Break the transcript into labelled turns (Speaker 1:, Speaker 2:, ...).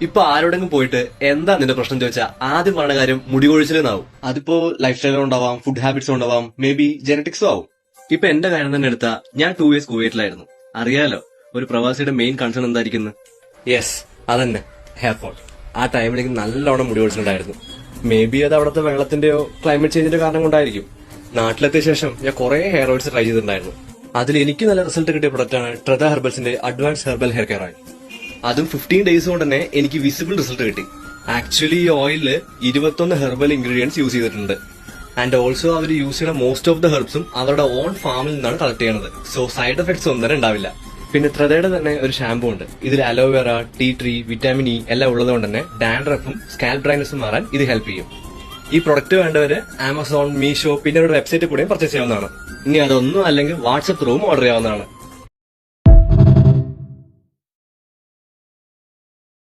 Speaker 1: ഇപ്പൊ ആരോടെങ്കിലും പോയിട്ട് എന്താ നിന്റെ പ്രശ്നം ചോദിച്ചാൽ ആദ്യം പറഞ്ഞ കാര്യം മുടി കൊഴിച്ചിലെന്നാവും. അതിപ്പോ ലൈഫ് സ്റ്റൈലും ഉണ്ടാവാം, ഫുഡ് ഹാബിറ്റ്സും ഉണ്ടാവാം, മേ ബി ജെനറ്റിക്സും ആവും. ഇപ്പൊ എന്റെ കാര്യം തന്നെ എടുത്താ ഞാൻ 2 years കുവൈറ്റിലായിരുന്നു. അറിയാലോ ഒരു പ്രവാസിയുടെ മെയിൻ കൺസേൺ എന്തായിരിക്കുന്നു? യെസ്, അതന്നെ, ഹെയർ ഫോൾ. ആ ടൈമിലേക്ക് നല്ലോണം മുടി കൊഴിച്ചിട്ടുണ്ടായിരുന്നു. മേ ബി അത് അവിടുത്തെ വെള്ളത്തിന്റെയോ ക്ലൈമറ്റ് ചേഞ്ചിന്റെ കാരണം കൊണ്ടായിരിക്കും. നാട്ടിലെത്തിയ ശേഷം ഞാൻ കുറെ ഹെയർ ഓയിൽസ് ട്രൈ ചെയ്തിട്ടുണ്ടായിരുന്നു. അതിൽ എനിക്ക് നല്ല റിസൾട്ട് കിട്ടിയ പ്രൊഡക്റ്റാണ് ട്രെത ഹെർബൽസിന്റെ advance herbal hair care oil. അതും 15 days കൊണ്ട് തന്നെ എനിക്ക് വിസിബിൾ റിസൾട്ട് കിട്ടി. ആക്ച്വലി ഈ ഓയിലില് 21 ഹെർബൽ ഇൻഗ്രീഡിയൻസ് യൂസ് ചെയ്തിട്ടുണ്ട്. ആൻഡ് ഓൾസോ അവർ യൂസ് ചെയ്യുന്ന മോസ്റ്റ് ഓഫ് ദ ഹെർബ്സും അവരുടെ ഓൺ ഫാമിൽ നിന്നാണ് കളക്ട് ചെയ്യുന്നത്. സോ സൈഡ് എഫക്ട്സ് ഒന്നും തന്നെ ഉണ്ടാവില്ല. പിന്നെ ത്രതയുടെ തന്നെ ഒരു ഷാമ്പു ഉണ്ട്. ഇതിൽ aloe vera, tea tree, vitamin E എല്ലാം ഉള്ളതുകൊണ്ട് തന്നെ ഡാൻഡ്രഫും സ്കാൽപ് ഡ്രൈനസും മാറാൻ ഇത് ഹെൽപ്പ് ചെയ്യും. ഈ പ്രൊഡക്റ്റ് വേണ്ടവര് ആമസോൺ, മീഷോ പിന്നെ അവരുടെ വെബ്സൈറ്റിൽ കൂടെയും പർച്ചേസ് ചെയ്യാവുന്നതാണ്. ഇനി അതൊന്നും അല്ലെങ്കിൽ വാട്സ്ആപ്പ് ത്രൂവും ഓർഡർ ചെയ്യാവുന്നതാണ്.